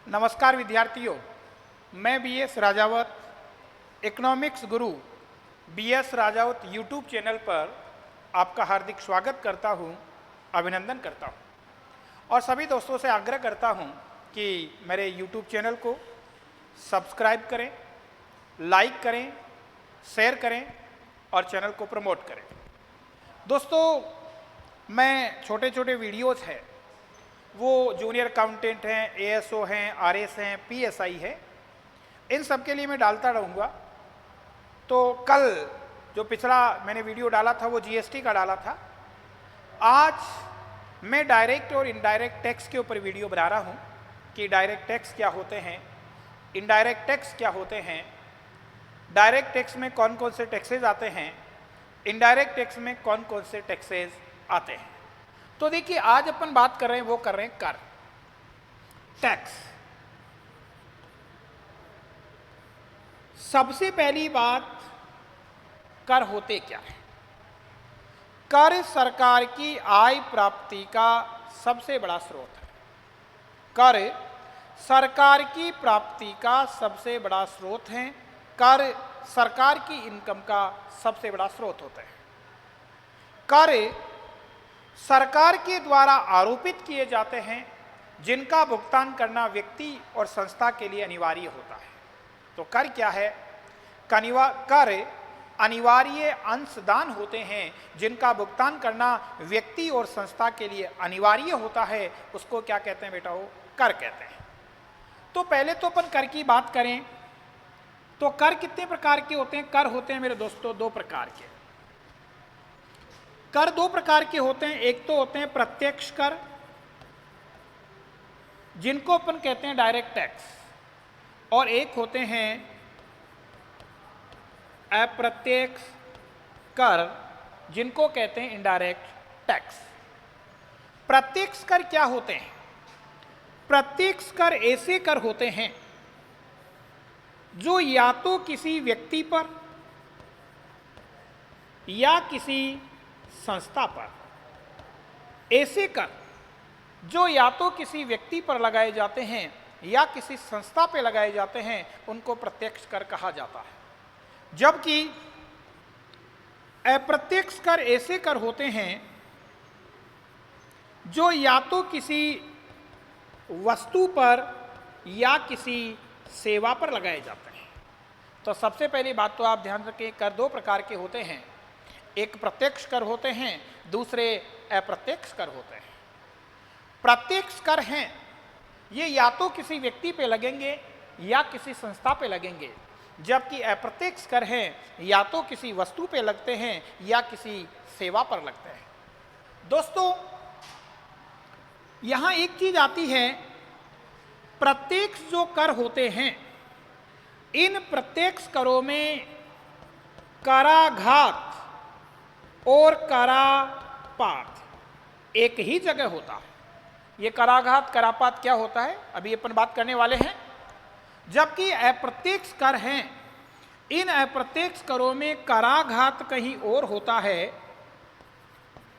नमस्कार विद्यार्थियों, मैं बीएस राजावत इकोनॉमिक्स गुरु बीएस राजावत यूट्यूब चैनल पर आपका हार्दिक स्वागत करता हूं, अभिनंदन करता हूं और सभी दोस्तों से आग्रह करता हूं कि मेरे यूट्यूब चैनल को सब्सक्राइब करें, लाइक करें, शेयर करें और चैनल को प्रमोट करें। दोस्तों, मैं छोटे छोटे वीडियोज़ हैं, वो जूनियर अकाउंटेंट हैं, एएसओ हैं, आरएस हैं, पीएसआई है, इन सब के लिए मैं डालता रहूँगा। तो कल जो पिछला मैंने वीडियो डाला था वो जीएसटी का डाला था। आज मैं डायरेक्ट और इनडायरेक्ट टैक्स के ऊपर वीडियो बना रहा हूँ कि डायरेक्ट टैक्स क्या होते हैं, इनडायरेक्ट टैक्स क्या होते हैं, डायरेक्ट टैक्स में कौन कौन से टैक्सेस आते हैं, इनडायरेक्ट टैक्स में कौन कौन से टैक्सेस आते हैं। तो देखिए, आज अपन बात कर रहे हैं, वो कर रहे हैं कर, टैक्स। सबसे पहली बात, कर होते क्या है? कर सरकार की आय प्राप्ति का सबसे बड़ा स्रोत है। कर सरकार की प्राप्ति का सबसे बड़ा स्रोत है। कर सरकार की इनकम का सबसे बड़ा स्रोत होता है। कर सरकार के द्वारा आरोपित किए जाते हैं, जिनका भुगतान करना व्यक्ति और संस्था के लिए अनिवार्य होता है। तो कर क्या है? कर अनिवार्य अंशदान होते हैं, जिनका भुगतान करना व्यक्ति और संस्था के लिए अनिवार्य होता है। उसको क्या कहते हैं बेटा? वो कर कहते हैं। तो पहले तो अपन कर की बात करें तो कर कितने प्रकार के होते हैं? कर होते हैं मेरे दोस्तों दो प्रकार के। कर दो प्रकार के होते हैं। एक तो होते हैं प्रत्यक्ष कर, जिनको अपन कहते हैं डायरेक्ट टैक्स, और एक होते हैं अप्रत्यक्ष कर, जिनको कहते हैं इनडायरेक्ट टैक्स। प्रत्यक्ष कर क्या होते हैं? प्रत्यक्ष कर ऐसे कर होते हैं जो या तो किसी व्यक्ति पर या किसी संस्था पर, ऐसे कर जो या तो किसी व्यक्ति पर लगाए जाते हैं या किसी संस्था पर लगाए जाते हैं, उनको प्रत्यक्ष कर कहा जाता है। जबकि अप्रत्यक्ष कर ऐसे कर होते हैं जो या तो किसी वस्तु पर या किसी सेवा पर लगाए जाते हैं। तो सबसे पहली बात तो आप ध्यान रखें, कर दो प्रकार के होते हैं। एक प्रत्यक्ष कर होते हैं, दूसरे अप्रत्यक्ष कर होते हैं। प्रत्यक्ष कर हैं, ये या तो किसी व्यक्ति पे लगेंगे या किसी संस्था पे लगेंगे, जबकि अप्रत्यक्ष कर हैं, या तो किसी वस्तु पे लगते हैं या किसी सेवा पर लगते हैं। दोस्तों, यहां एक चीज आती है, प्रत्यक्ष जो कर होते हैं, इन प्रत्यक्ष करों में कराघात और करापात एक ही जगह होता है। ये कराघात करापात क्या होता है, अभी अपन बात करने वाले हैं। जबकि अप्रत्यक्ष कर हैं, इन अप्रत्यक्ष करों में कराघात कहीं और होता है,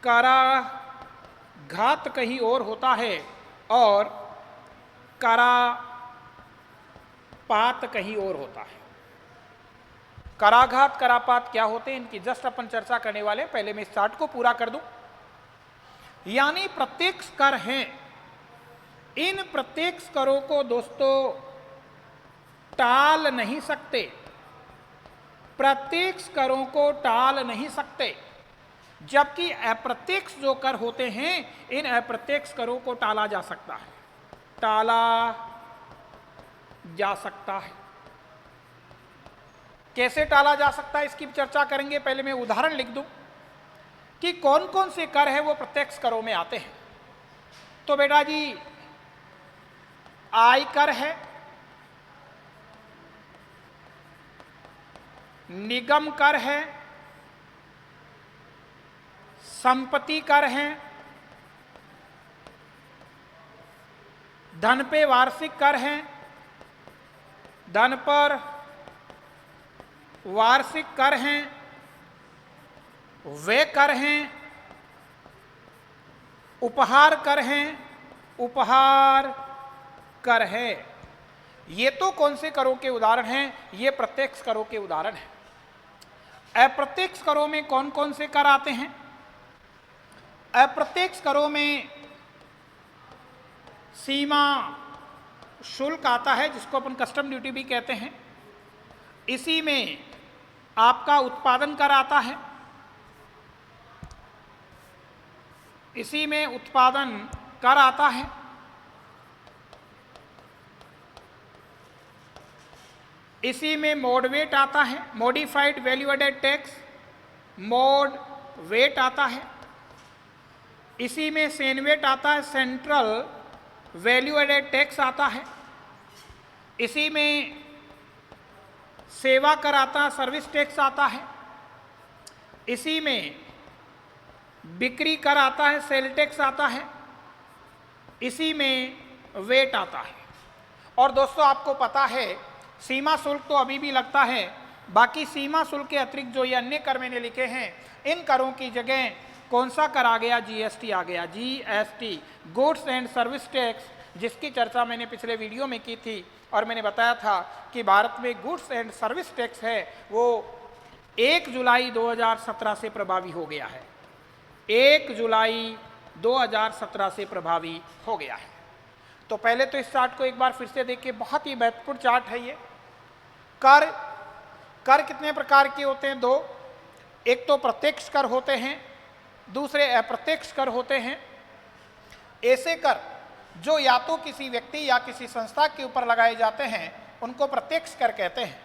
कराघात कहीं और होता है और करापात कहीं और होता है। कराघात करापात क्या होते हैं, इनकी जस्ट अपन चर्चा करने वाले। पहले मैं इस चार्ट को पूरा कर दूं। यानी प्रत्यक्ष कर हैं, इन प्रत्यक्ष करों को दोस्तों टाल नहीं सकते। प्रत्यक्ष करों को टाल नहीं सकते। जबकि अप्रत्यक्ष जो कर होते हैं, इन अप्रत्यक्ष करों को टाला जा सकता है, टाला जा सकता है। कैसे टाला जा सकता है, इसकी चर्चा करेंगे। पहले मैं उदाहरण लिख दूं कि कौन कौन से कर है वो प्रत्यक्ष करों में आते हैं। तो बेटा जी, आयकर है, निगम कर है, संपत्ति कर है, धन पे वार्षिक कर है, धन पर वार्षिक कर हैं, वे कर हैं, उपहार कर हैं, उपहार कर है। ये तो कौन से करों के उदाहरण हैं? ये प्रत्यक्ष करों के उदाहरण हैं। अप्रत्यक्ष करों में कौन कौन से कर आते हैं? अप्रत्यक्ष करों में सीमा शुल्क आता है, जिसको अपन कस्टम ड्यूटी भी कहते हैं। इसी में आपका उत्पादन कर आता है, इसी में उत्पादन कर आता है। इसी में मोड वेट आता है, modified value added tax, MODVAT आता है। इसी में सेनवेट आता है, सेंट्रल वैल्यू एडेड टैक्स आता है। इसी में सेवा कर आता है, सर्विस टैक्स आता है। इसी में बिक्री कर आता है, सेल टैक्स आता है। इसी में वेट आता है। और दोस्तों आपको पता है सीमा शुल्क तो अभी भी लगता है, बाकी सीमा शुल्क के अतिरिक्त जो ये अन्य कर मैंने लिखे हैं, इन करों की जगह कौन सा कर आ गया? जीएसटी आ गया। GST, goods and service tax, जिसकी चर्चा मैंने पिछले वीडियो में की थी और मैंने बताया था कि भारत में गुड्स एंड सर्विस टैक्स है वो 1 जुलाई 2017 से प्रभावी हो गया है। 1 जुलाई 2017 से प्रभावी हो गया है। तो पहले तो इस चार्ट को एक बार फिर से देखिए, बहुत ही महत्वपूर्ण चार्ट है ये। कर कितने प्रकार के होते हैं? 2। एक तो प्रत्यक्ष कर होते हैं, दूसरे अप्रत्यक्ष कर होते हैं। ऐसे कर जो या तो किसी व्यक्ति या किसी संस्था के ऊपर लगाए जाते हैं उनको प्रत्यक्ष कर कहते हैं।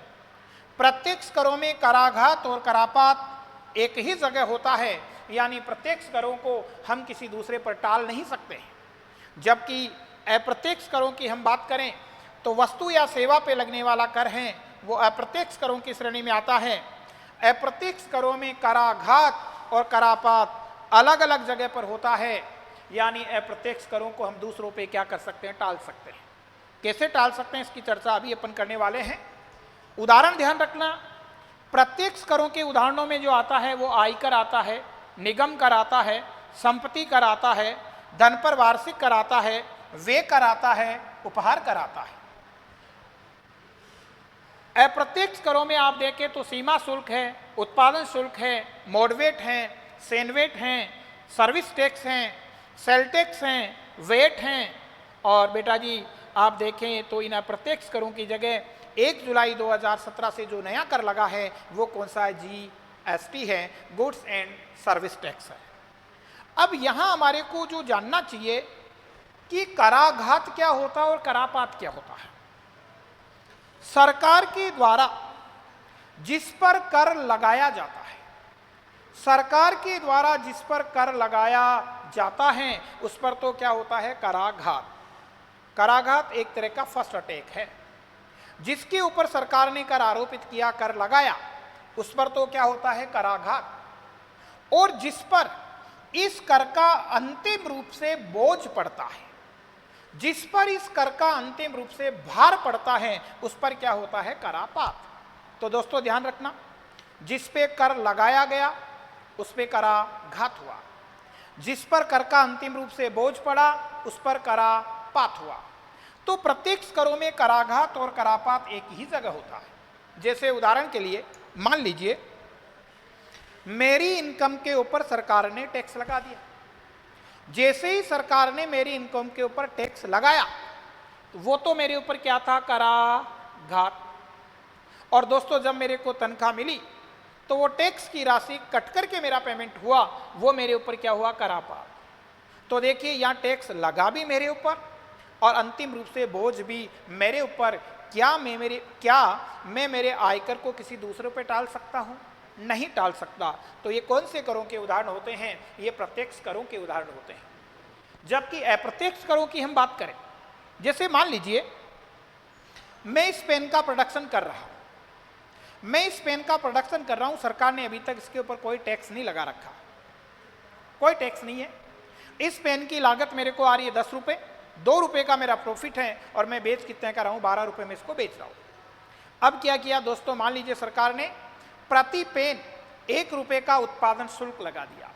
प्रत्यक्ष करों में कराघात और करापात एक ही जगह होता है, यानी प्रत्यक्ष करों को हम किसी दूसरे पर टाल नहीं सकते। जबकि अप्रत्यक्ष करों की हम बात करें तो वस्तु या सेवा पे लगने वाला कर है वो अप्रत्यक्ष करों की श्रेणी में आता है। अप्रत्यक्ष करों में कराघात और करापात अलग अलग जगह पर होता है, यानी अप्रत्यक्ष करों को हम दूसरों पे क्या कर सकते हैं? टाल सकते हैं। कैसे टाल सकते हैं इसकी चर्चा अभी अपन करने वाले हैं। उदाहरण ध्यान रखना, प्रत्यक्ष करों के उदाहरणों में जो आता है वो आयकर आता है, निगम कर आता है, संपत्ति कर आता है, धन पर वार्षिक कर आता है, व्यय कर आता है, उपहार कर आता है। अप्रत्यक्ष करों में आप देखें तो सीमा शुल्क है, उत्पादन शुल्क है, मोडवेट है, सेनवेट हैं, सर्विस टैक्स हैं, सेल टैक्स हैं, वेट हैं। और बेटा जी आप देखें तो इन अप्रत्यक्ष करों की जगह 1 जुलाई 2017 से जो नया कर लगा है वो कौन सा है? जीएसटी है, गुड्स एंड सर्विस टैक्स है। अब यहां हमारे को जो जानना चाहिए कि कराघात क्या होता है और करापात क्या होता है। सरकार के द्वारा जिस पर कर लगाया जाता है, सरकार के द्वारा जिस पर कर लगाया जाता है उस पर तो क्या होता है? कराघात। कराघात एक तरह का फर्स्ट अटैक है। जिसके ऊपर सरकार ने कर आरोपित किया, कर लगाया, उस पर तो क्या होता है? कराघात। और जिस पर इस कर का अंतिम रूप से बोझ पड़ता है, जिस पर इस कर का अंतिम रूप से भार पड़ता है, उस पर क्या होता है? करापात। तो दोस्तों ध्यान रखना, जिस पे कर लगाया गया उस पे कराघात हुआ, जिस पर कर का अंतिम रूप से बोझ पड़ा उस पर करापात हुआ। तो प्रत्यक्ष करों में कराघात और करापात एक ही जगह होता है। जैसे उदाहरण के लिए मान लीजिए मेरी इनकम के ऊपर सरकार ने टैक्स लगा दिया। जैसे ही सरकार ने मेरी इनकम के ऊपर टैक्स लगाया तो वो तो मेरे ऊपर क्या था? कराघात। और दोस्तों जब मेरे को तनख्वाह मिली तो वो टैक्स की राशि कट करके मेरा पेमेंट हुआ, वो मेरे ऊपर क्या हुआ? करापात। तो देखिए यहाँ टैक्स लगा भी मेरे ऊपर और अंतिम रूप से बोझ भी मेरे ऊपर। क्या मैं मेरे आयकर को किसी दूसरे पे टाल सकता हूँ? नहीं टाल सकता। तो ये कौन से करों के उदाहरण होते हैं? ये प्रत्यक्ष करों के उदाहरण होते हैं। जबकि अप्रत्यक्ष करों की हम बात करें, जैसे मान लीजिए मैं इस पेन का प्रोडक्शन कर रहा हूं, मैं इस पेन का प्रोडक्शन कर रहा हूं, सरकार ने अभी तक इसके ऊपर कोई टैक्स नहीं लगा रखा, कोई टैक्स नहीं है। इस पेन की लागत मेरे को आ रही है 10 रुपये, 2 रुपये का मेरा प्रॉफिट है और मैं बेच कितने का रहा हूं? 12 रुपये में इसको बेच रहा हूं। अब क्या किया दोस्तों, मान लीजिए सरकार ने प्रति पेन 1 रुपये का उत्पादन शुल्क लगा दिया।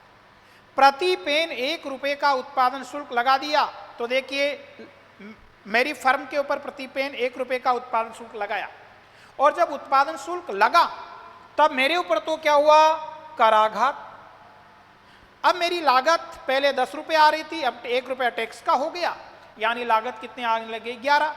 प्रति पेन 1 रुपये का उत्पादन शुल्क लगा दिया तो देखिए मेरी फर्म के ऊपर प्रति पेन 1 रुपए का उत्पादन शुल्क लगाया, और जब उत्पादन शुल्क लगा तब मेरे ऊपर तो क्या हुआ, कराघात। अब मेरी लागत पहले 10 रुपए आ रही थी, अब 1 रुपया टैक्स का हो गया, यानी लागत कितने आने लगे, 11।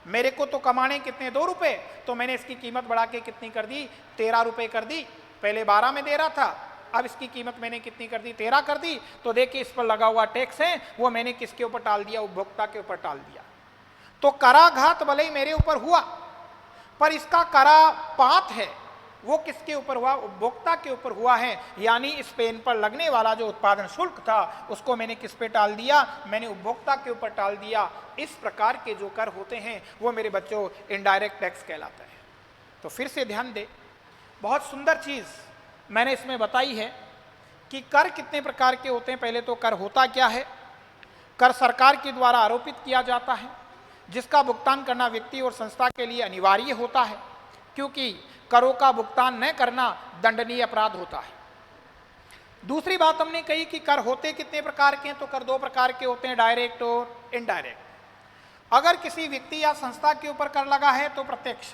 मेरे को तो कमाने कितने, 2 रुपए, तो मैंने इसकी कीमत बढ़ा के कितनी कर दी, 13 रुपए कर दी। पहले 12 में दे रहा था, अब इसकी कीमत मैंने कितनी कर दी, 13 कर दी। तो देखिए इस पर लगा हुआ टैक्स है वो मैंने किसके ऊपर टाल दिया, उपभोक्ता के ऊपर टाल दिया। तो कराघात भले ही मेरे ऊपर हुआ, पर इसका करापात है वो किसके ऊपर हुआ, उपभोक्ता के ऊपर हुआ है। यानी इस पेन पर लगने वाला जो उत्पादन शुल्क था उसको मैंने किस पे टाल दिया, मैंने उपभोक्ता के ऊपर टाल दिया। इस प्रकार के जो कर होते हैं वो मेरे बच्चों इनडायरेक्ट टैक्स कहलाता है। तो फिर से ध्यान दे, बहुत सुंदर चीज मैंने इसमें बताई है कि कर कितने प्रकार के होते हैं। पहले तो कर होता क्या है, कर सरकार के द्वारा आरोपित किया जाता है, जिसका भुगतान करना व्यक्ति और संस्था के लिए अनिवार्य होता है, क्योंकि करों का भुगतान न करना दंडनीय अपराध होता है। दूसरी बात हमने कही कि कर होते कितने प्रकार के हैं, तो कर 2 प्रकार के होते हैं, डायरेक्ट और इनडायरेक्ट। अगर किसी व्यक्ति या संस्था के ऊपर कर लगा है तो प्रत्यक्ष,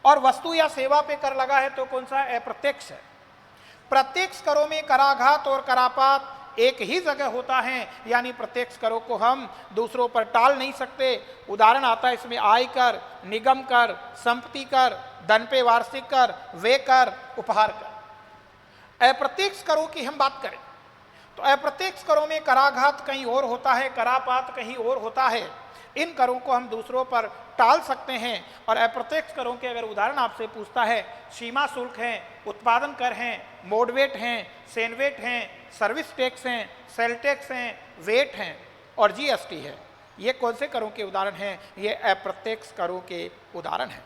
और वस्तु या सेवा पे कर लगा है तो कौन सा, अप्रत्यक्ष है। प्रत्यक्ष करों में कराघात और करापात एक ही जगह होता है, यानी प्रत्यक्ष करों को हम दूसरों पर टाल नहीं सकते। उदाहरण आता है इसमें आय कर, निगम कर, संपत्ति कर, धन पे वार्षिक कर, वे कर, उपहार कर। अप्रत्यक्ष करों की हम बात करें तो अप्रत्यक्ष करों में कराघात कहीं और होता है, करापात कहीं और होता है। इन करों को हम दूसरों पर टाल सकते हैं। और अप्रत्यक्ष करों के अगर उदाहरण आपसे पूछता है, सीमा शुल्क हैं, उत्पादन कर हैं, मोडवेट हैं, सेनवेट हैं, सर्विस टैक्स हैं, सेल टैक्स हैं, वेट हैं और जीएसटी है। ये कौन से करों के उदाहरण हैं, ये अप्रत्यक्ष करों के उदाहरण हैं।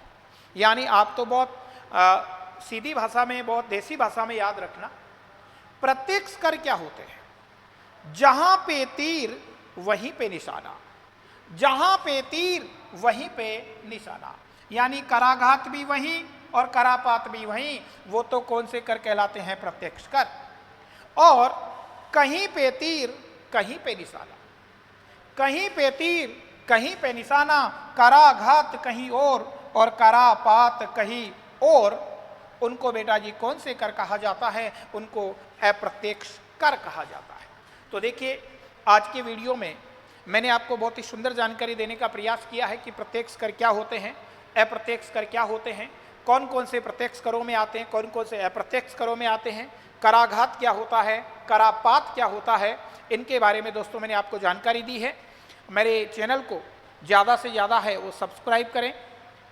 यानी आप तो बहुत सीधी भाषा में, बहुत देसी भाषा में याद रखना, प्रत्यक्ष कर क्या होते हैं, जहां पे तीर वहीं पे निशाना, जहां पे तीर वहीं पे निशाना। यानी कराघात भी वहीं और करापात भी वहीं, वो तो कौन से कर कहलाते हैं, प्रत्यक्ष कर। और कहीं पे तीर कहीं पे निशाना, कहीं पे तीर कहीं पे निशाना, कराघात कहीं और करापात कहीं और, उनको बेटा जी कौन से कर कहा जाता है, उनको अप्रत्यक्ष कर कहा जाता है। तो देखिए आज के वीडियो में मैंने आपको बहुत ही सुंदर जानकारी देने का प्रयास किया है कि प्रत्यक्ष कर क्या होते हैं, अप्रत्यक्ष कर क्या होते हैं, कौन कौन से प्रत्यक्ष करों में आते हैं, कौन कौन से अप्रत्यक्ष करों में आते हैं, कराघात क्या होता है, करापात क्या होता है, इनके बारे में दोस्तों मैंने आपको जानकारी दी है। मेरे चैनल को ज़्यादा से ज़्यादा है वो सब्सक्राइब करें,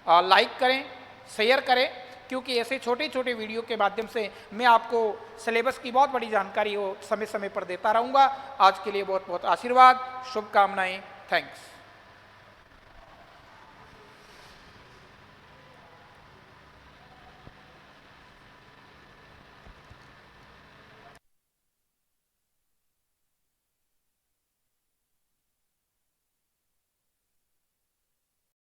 लाइक करें, शेयर करें, क्योंकि ऐसे छोटे छोटे वीडियो के माध्यम से मैं आपको सिलेबस की बहुत बड़ी जानकारी वो समय समय पर देता रहूँगा। आज के लिए बहुत बहुत आशीर्वाद, शुभकामनाएं, थैंक्स।